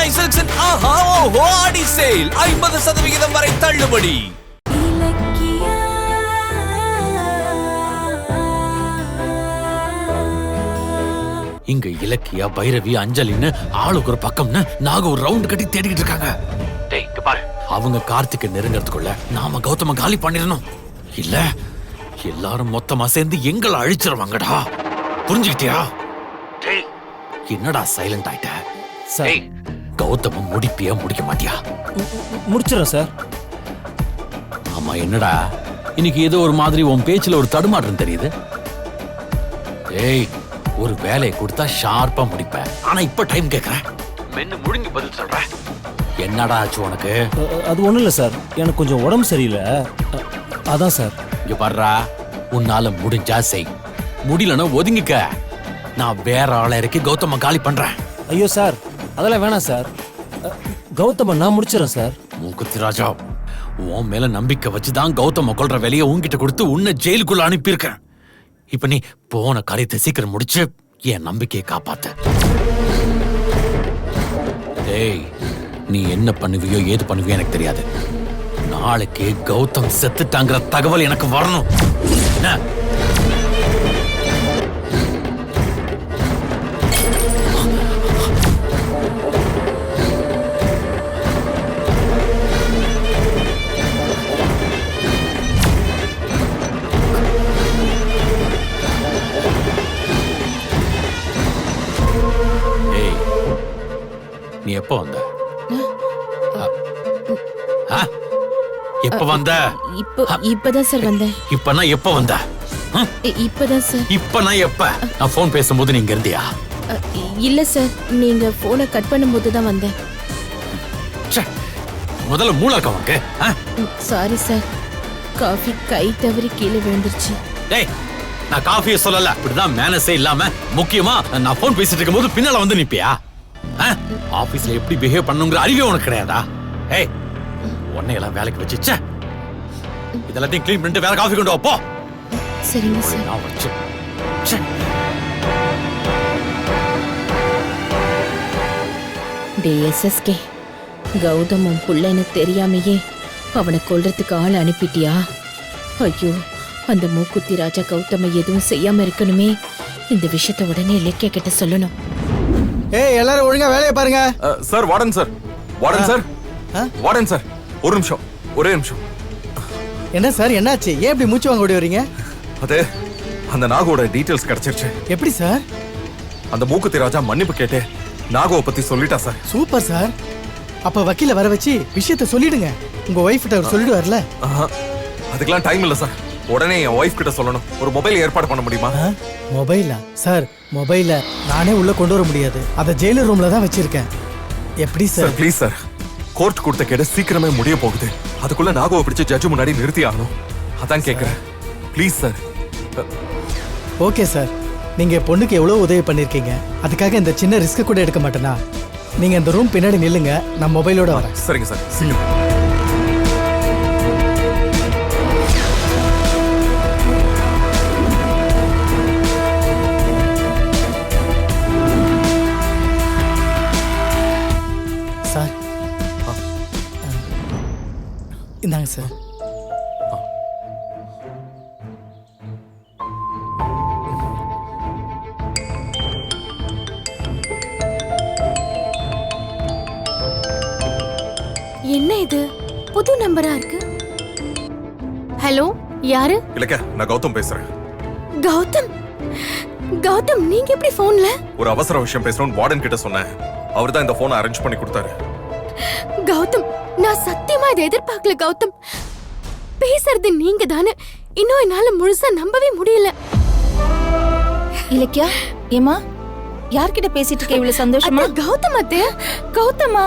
சென்னை சில்க்ஸின் ஆஹா ஓஹோ ஆடி சேல் 50% வரை தள்ளுபடி. இங்க இலக்கியா, பைரவி, அஞ்சலின்னு ஆளுக்கு ஒரு பக்கம்னு நாங்க ஒரு ரவுண்ட் கட்டி தேடிக்கிட்டு இருக்காங்க. அவங்க கார்த்திகை நெருங்கிறதுக்குள்ள நாம கௌதம காலி பண்ணிடணும். இல்ல எல்லாரும் மொத்தமா சேர்ந்து எங்களை அழிச்சிருவாங்கடா. புரிஞ்சுக்கிட்டியா? என்னடா சைலண்ட் ஆயிட்ட? கௌதம முடிப்பியா முடிக்க மாட்டியா? முடிச்சிடறேன் சார். ஆமா, என்னடா இன்னைக்கு ஏதோ ஒரு மாதிரி உன் பேச்சுல ஒரு தடுமாற்றம் தெரியுது. ஏய், ஒரு வேலையை கொடுத்தா ஷார்ப்பா முடிப்பேன். ஆனா இப்ப டைம் கேக்குறேன், மென்னு முழுங்கி பதில் சொல்ற. என்னடா ஆச்சு உனக்கு? அது ஒண்ணும் இல்ல சார், எனக்கு கொஞ்சம் உடம்பு சரியில்லை, அதான் சார். இங்க பாருடா, உன்னால முடிஞ்சா செய், முடியலன்னா ஒதுங்கிக்க. நான் வேற ஆளை இறக்கி கௌதம காலி பண்றேன். ஐயோ சார், அதெல்லாம் வேணாம் சார். கௌதம நான் முடிச்சிடறேன் சார். மூக்குத்தி ராஜா, உன் மேல நம்பிக்கை வச்சுதான் கௌதம கொல்ற வேலையை உன்கிட்ட கொடுத்து உன்னை ஜெயிலுக்குள்ள அனுப்பியிருக்கேன். இப்ப நீ போன காரியத்தை சீக்கிரம் முடிச்சு என் நம்பிக்கையை காப்பாத்த. டேய், நீ என்ன பண்ணுவியோ ஏது பண்ணுவியோ எனக்கு தெரியாது. நாளைக்கு கௌதம் செத்துட்டாங்கிற தகவல் எனக்கு வரணும். என்ன? நீ எப்ப வந்த? எப்ப வந்த? இப்பதான் சார் வந்தேன். இப்பனா எப்ப வந்த? இப்பதான் சார். இப்பனா எப்ப? நான் போன் பேசும்போது நீங்க இருந்தியா? இல்ல சார், நீங்க போனை கட் பண்ணும்போது தான் வந்தேன். முதல்ல மூலக்க வாங்க. சாரி சார், காஃபி கை தவறி கீழே விழுந்துருச்சு. டேய், நான் காஃபியை சொல்லல, இப்படிதான் மேனஸே இல்லாம முக்கியமா நான் போன் பேசிட்டு இருக்கும்போது பின்னால வந்து நிப்பியா? ஆபீஸ்ல எப்படி பிஹேவ் பண்ணுங்கிற அறிவே உனக்கு கிடையாதா? ஏய், உன்னையெல்லாம் வேலைக்கு வச்சுச்சே, இதெல்லாத்தையும் க்ளீன் பண்ணிட்டு வேற காஃபி கொண்டு வா போ. சரிங்க சார். நான் வச்சு DSSK, கௌதமும் புள்ளன்னு தெரியாமையே அவனை கொல்றதுக்கு ஆள் அனுப்பிட்டியா? ஐயோ, அந்த மூக்குத்தி ராஜா கௌதம எதுவும் செய்யாம இருக்கணுமே. இந்த விஷயத்த உடனே இலக்கிய கிட்ட சொல்லணும். ஏய், எல்லாரும் ஒழுங்கா வேலையை பாருங்க. Sir, warden sir, warden sir, warden sir, ஒரு நிமிஷம், ஒரே நிமிஷம். என்ன சார், என்னாச்சு? ஏன் இப்படி மூச்சு வாங்க ஓடி வரீங்க? அது அந்த நாகோட டீடைல்ஸ் கிடைச்சிருச்சு. எப்படி சார்? அந்த மூக்குத்தி ராஜா மன்னிப்பு கேட்டு நாகோவை பத்தி சொல்லிட்டா சார். Super sir. அப்ப வக்கீல வர வச்சு விஷயத்த சொல்லிடுங்க. உங்க ஒய்ஃப் கிட்ட அவர் சொல்லிடுவார்ல. அதுக்கெல்லாம் டைம் இல்ல சார், உடனே என் ஒய்ஃப் கிட்ட சொல்லணும். ஒரு மொபைல் ஏற்பாடு பண்ண முடியுமா? மொபைலா? சார், மொபைல நானே உள்ள கொண்டு வர முடியாது, அத ஜெயிலர் ரூம்ல தான் வச்சிருக்கேன். எப்படி சார்? ப்ளீஸ் சார், கோர்ட் கொடுத்த கேட சீக்கிரமே முடிய போகுது. அதுக்குள்ள நாகோவை பிடிச்சு ஜட்ஜ் முன்னாடி நிறுத்தி ஆகணும். அதான் கேக்குறேன், ப்ளீஸ் சார். ஓகே சார், நீங்க பொண்ணுக்கு எவ்வளவு உதவி பண்ணிருக்கீங்க, அதுக்காக இந்த சின்ன ரிஸ்க் கூட எடுக்க மாட்டேனா? நீங்க இந்த ரூம் பின்னாடி நில்லுங்க, நான் மொபைலோட வரேன். சரிங்க சார், சீக்கிரம். சார், இந்தாங்க சார். என்ன இது, புது நம்பரா இருக்கு? ஹலோ, யாரு? இல்லக்க, நான் கௌதம் பேசுறேன். கௌதம்? கௌதம், நீங்க எப்படி போன்ல? ஒரு அவசர விஷயம் பேசணும் வார்டன் கிட்ட சொன்னேன். அவர் தான் இந்த போனை அரேஞ்ச் பண்ணி கொடுத்தாரு. கௌதம், நான் சத்தியமா இதை எதிர்பார்க்கல. கௌதம், பேசுறது நீங்க தானே? இன்னும் என்னால முழுசா நம்பவே முடியல. இலக்கியா, ஏமா யார்கிட்ட பேசிட்டு இருக்க இவ்வளவு சந்தோஷமா? கௌதம் அத்தை. கௌதமா?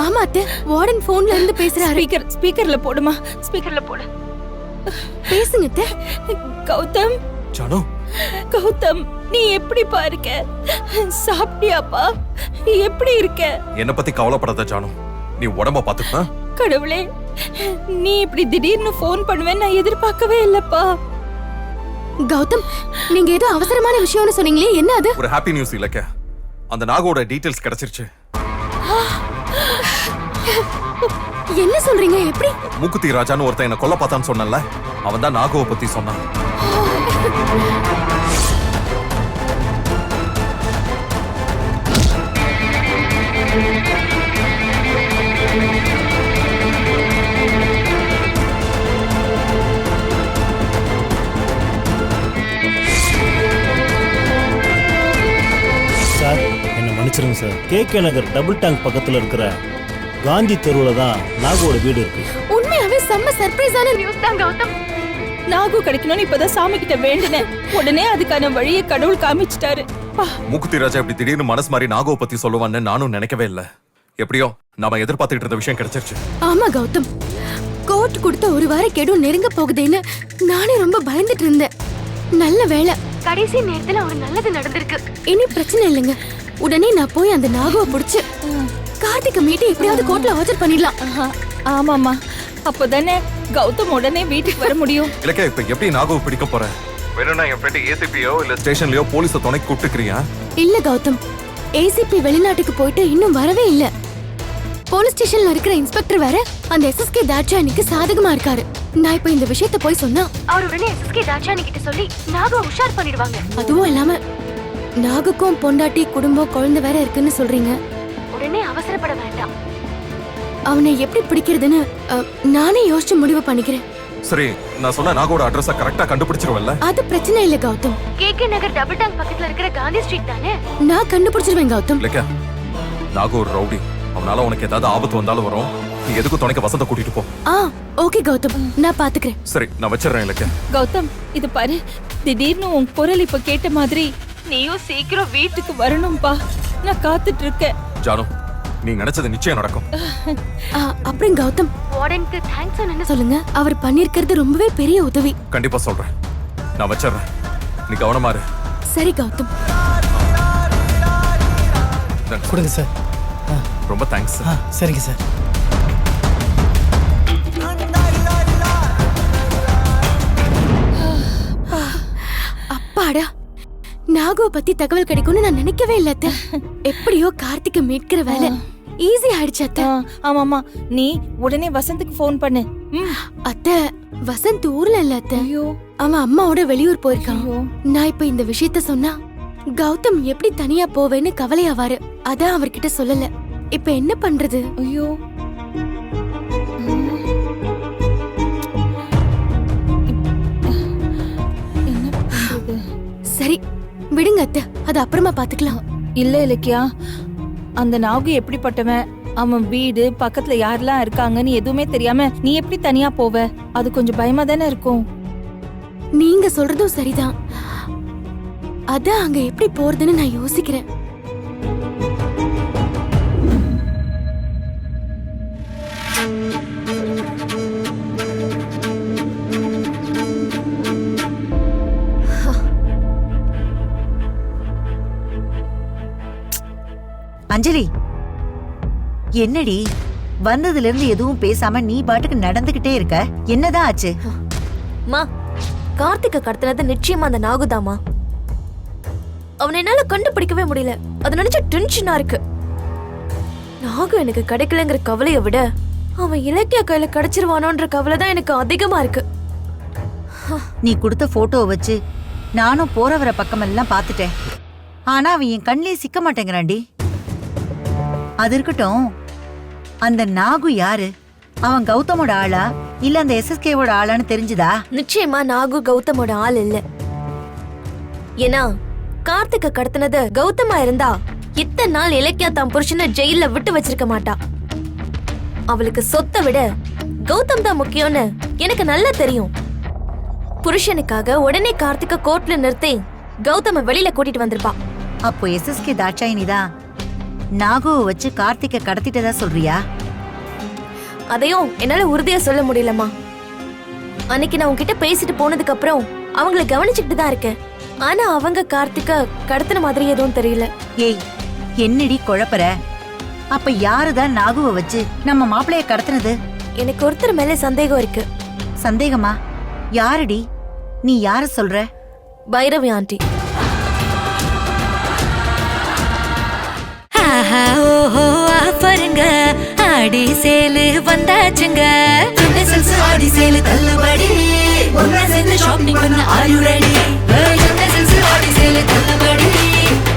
ஆமா அத்தை, வார்டன் போன்ல இருந்து பேசுறாரு. ஸ்பீக்கர்ல போடுமா, ஸ்பீக்கர்ல போடு. பேசுங்க அத்தை. கௌதம். ஜானு. கௌதம், நீ எப்படி பாருக்க? சாப்பிட்டியாப்பா? எப்படி இருக்க? என்ன பத்தி கவலைப்படாத ஜானு, நீ உடம்ப பாத்துக்க. கடவுளே, நீ இப்படி திடீர்னு போன் பண்ணுவேன்னு நான் எதிர்பார்க்கவே இல்லப்பா. கௌதம், நீங்க ஏதோ அவசரமான விஷயம்னு சொன்னீங்களே, என்ன அது? ஒரு ஹாப்பி நியூஸ் இல்லக்க, அந்த நாகோட டீடைல்ஸ் கிடைச்சிருச்சு. என்ன சொல்றீங்க? எப்படி? மூக்குத்தி ராஜான்னு ஒருத்தன் என்ன கொல்ல பார்த்தான்னு சொன்னல, அவன் தான் நாகுவை பத்தி சொன்னான். சார் என்னை மன்னிச்சிருங்க சார். கேகே நகர் டபுள் டேங்க் பக்கத்துல இருக்கிற காந்தி தெருவில் தான் நாகுவோட வீடு இருக்கு. உண்மையாவே செம்ம சர்ப்ரைஸான நியூஸ் தான் கௌதம். நாகு கிடைக்கணும்னு இப்பதான் சாமி கிட்ட வேண்டினேன். உடனே அதுக்கான வழியை கடவுள் காமிச்சிட்டாரு. மூக்குத்தி ராஜா இப்படி திடீர்னு மனசு மாதிரி நாகுவை பத்தி சொல்லுவான்னு நானும் நினைக்கவே இல்ல. எப்படியோ நாம எதிர்பார்த்துட்டு இருந்த விஷயம் கிடைச்சிருச்சு. ஆமா கௌதம், கோர்ட் கொடுத்த ஒரு வார கெடு நெருங்க போகுதேன்னு நானே ரொம்ப பயந்துட்டு இருந்தேன். நல்ல வேளை கடைசி நேரத்துல ஒரு நல்லது நடந்திருக்கு. இனி பிரச்சனை இல்லைங்க. உடனே நான் போய் அந்த நாகுவை பிடிச்சு கார்த்திகை மீட்டி எப்படியாவது கோர்ட்ல ஆஜர் பண்ணிடலாம். ஆமாமா, அப்பதானே கௌதம் உடனே வீட்டுக்கு வர முடியும். இல்லக்கா இப்ப எப்படி நாகுவை பிடிக்க போற? வேணும்னா என் ஃப்ரெண்ட் ஏசிபியோ இல்ல ஸ்டேஷன்லயோ போலீஸ துணைக்கு கூப்பிட்டுக்கிறியா? இல்ல கௌதம், ஏசிபி வெளிநாட்டுக்கு போயிட்டு இன்னும் வரவே இல்ல. போலீஸ் ஸ்டேஷன்ல இருக்கிற இன்ஸ்பெக்டர் வேற அந்த எஸ்எஸ்கே தாட்சானிக்கு சாதகமா இருக்காரு. நான் இப்ப இந்த விஷயத்தை போய் சொன்னா அவர் உடனே எஸ்எஸ்கே தாட்சானி கிட்ட சொல்லி நாகு உஷார் பண்ணிடுவாங்க. அதுவும் இல்லாம நாகுக்கும் பொண்டாட்டி குடும்பம் குழந்தை வேற இருக்குன்னு சொல்றீங்க. உடனே அவசரப்பட வேண்டாம். அவனை எப்படி பிடிக்கிறதுன்னு நானே யோசிச்சு முடிவு பண்ணிக்கிறேன். சரி, நான் சொன்ன நாகோட அட்ரஸ கரெக்டா கண்டுபிடிச்சிருவல்ல? அது பிரச்சனை இல்ல கௌதம். கேகே நகர் டபுள் டேங்க் பக்கத்துல இருக்கிற காந்தி ஸ்ட்ரீட் தானே. நான் கண்டுபிடிச்சிருவேன் கௌதம். இல்லக்கா, நாகு ஒரு ரவுடி. அவனால உனக்கு ஏதாவது ஆபத்து வந்தாலும் வரும். நீ எதுக்கு துணைக்கு வசந்த கூட்டிட்டு போ. ஓகே கௌதம், நான் பாத்துக்கிறேன். சரி, நான் வச்சிடுறேன். இல்லக்கா கௌதம், இது பாரு, திடீர்னு உன் குரல் இப்ப கேட்ட மாதிரி நீயும் சீக்கிரம் வீட்டுக்கு வரணும்பா. நான் காத்துட்டு இருக்கேன். ஜானு, நீ நினைச்சது நிச்சயம் நடக்கும். அப்புறம் கௌதம், வார்டனுக்கு தேங்க்ஸ் என்ன சொல்லுங்க. அவர் பண்ணிருக்கிறது ரொம்பவே பெரிய உதவி. கண்டிப்பா சொல்றேன். நான் வச்சிடுறேன். நீ கவனமா இரு. சரி கௌதம். கொடுங்க சார். ரொம்ப தேங்க்ஸ். சரிங்க சார். அப்பாடா, நாகுவை பத்தி தகவல் கிடைக்கும்னு நான் நினைக்கவே இல்ல அத்தை. எப்படியோ கார்த்திகை மீட்கிற வேலை ஈஸி ஆயிடுச்சு அத்தை. ஆமாமா, நீ உடனே வசந்துக்கு ஃபோன் பண்ணு. அத்தை, வசந்த் ஊர்ல இல்ல அத்தை. ஐயோ, அவன் அம்மாவோட வெளியூர் போயிருக்கான். ஐயோ. நான் இப்ப இந்த விஷயத்த சொன்னா கௌதம் எப்படி தனியா போவேன்னு கவலையாவாரு. அதான் அவர்கிட்ட சொல்லல. இப்ப என்ன பண்றது? ஐயோ, என்ன பண்றது? சரி விடுங்க அத்தை, அது அப்புறமா பாத்துக்கலாம். இல்ல இலக்கியா, அந்த நாகு எப்படிப்பட்டவன், அவன் வீடு பக்கத்துல யாரெல்லாம் இருக்காங்கன்னு எதுவுமே தெரியாம நீ எப்படி தனியா போவ? அது கொஞ்சம் பயமா தானே இருக்கும். நீங்க சொல்றதும் சரிதான். அதான் அங்க எப்படி போறதுன்னு நான் யோசிக்கிறேன். அஞ்சலி, என்னடி வந்ததுல இருந்து எதுவும் பேசாம நீ பாட்டுக்கு நடந்துகிட்டே இருக்க? என்னதான் ஆச்சு? மா, கார்த்திகை கடத்தினது நிச்சயமா அந்த நாகுதாமா. அவனை என்னால கண்டுபிடிக்கவே முடியல. அதை நினைச்ச டென்ஷனா இருக்கு. நாகு எனக்கு கிடைக்கலங்கிற கவலையை விட அவன் இலக்கிய கையில கிடைச்சிருவானோன்ற கவலை தான் எனக்கு அதிகமா இருக்கு. நீ கொடுத்த போட்டோவை வச்சு நானும் போற வர பக்கமெல்லாம் பாத்துட்டேன். ஆனா அவன் என் கண்ணிலே சிக்க மாட்டேங்கிறான்டி. அது இருக்கட்டும், அந்த நாகு யாரு? அவன் கௌதமோட ஆளா இல்ல அந்த எஸ்எஸ்கேவோட ஆளான்னு தெரிஞ்சுதா? நிச்சயமா நாகு கௌதமோட ஆள் இல்ல. ஏன்னா கார்த்திகை கடத்தினது கௌதமா இருந்தா இத்தனை நாள் இலக்கியா தான் புருஷனை ஜெயில விட்டு வச்சிருக்க மாட்டா. அவளுக்கு சொத்தை விட கௌதம் தான் முக்கியம்னு எனக்கு நல்லா தெரியும். புருஷனுக்காக உடனே கார்த்திகை கோர்ட்ல நிறுத்தி கௌதம வெளியில கூட்டிட்டு வந்திருப்பா. அப்போ எஸ்எஸ்கே தாட்சாயினி தான் நாகுவை வச்சு கார்த்திகை கடத்திட்டதா சொல்றியா? அதையும் என்னால உறுதியா சொல்ல முடியலமா. அன்னைக்கு நான் உன்கிட்ட பேசிட்டு போனதுக்கு அப்புறம் அவங்களை கவனிச்சுக்கிட்டு தான் இருக்கேன். ஆனா அவங்க கார்த்திகை கடத்தின மாதிரி எதுவும் தெரியல. ஏய், என்னடி குழப்பற? அப்ப யாருதான் நாகுவை வச்சு நம்ம மாப்பிளைய கடத்தினது? எனக்கு ஒருத்தர் மேல சந்தேகம் இருக்கு. சந்தேகமா? யாருடி? நீ யார சொல்ற? பைரவி ஆண்டி. ஆஹா ஓஹோ ஆஃபருங்க ஆடி சேலு வந்தாச்சுங்க சென்னை சில்க்ஸ் ஆடி சேலு தள்ளுபடி ஒன்னா சேர்ந்து ஷாப்பிங் பண்ண are you ready Chennai silks Aadi sale தள்ளுபடி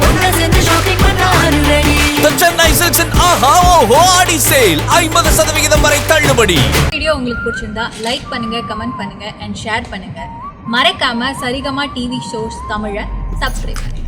ஒன்னா சேர்ந்து ஷாப்பிங் பண்ண are you ready Chennai silks ஆஹா ஓஹோ ஆடி சேல் 50% வரை தள்ளுபடி. வீடியோ உங்களுக்கு பிடிச்சிருந்தா லைக் பண்ணுங்க, கமெண்ட் பண்ணுங்க அண்ட் ஷேர் பண்ணுங்க. மறக்காம சரிகமா டிவி ஷோஸ் தமிழை சப்ஸ்கிரைப் பண்ணுங்க.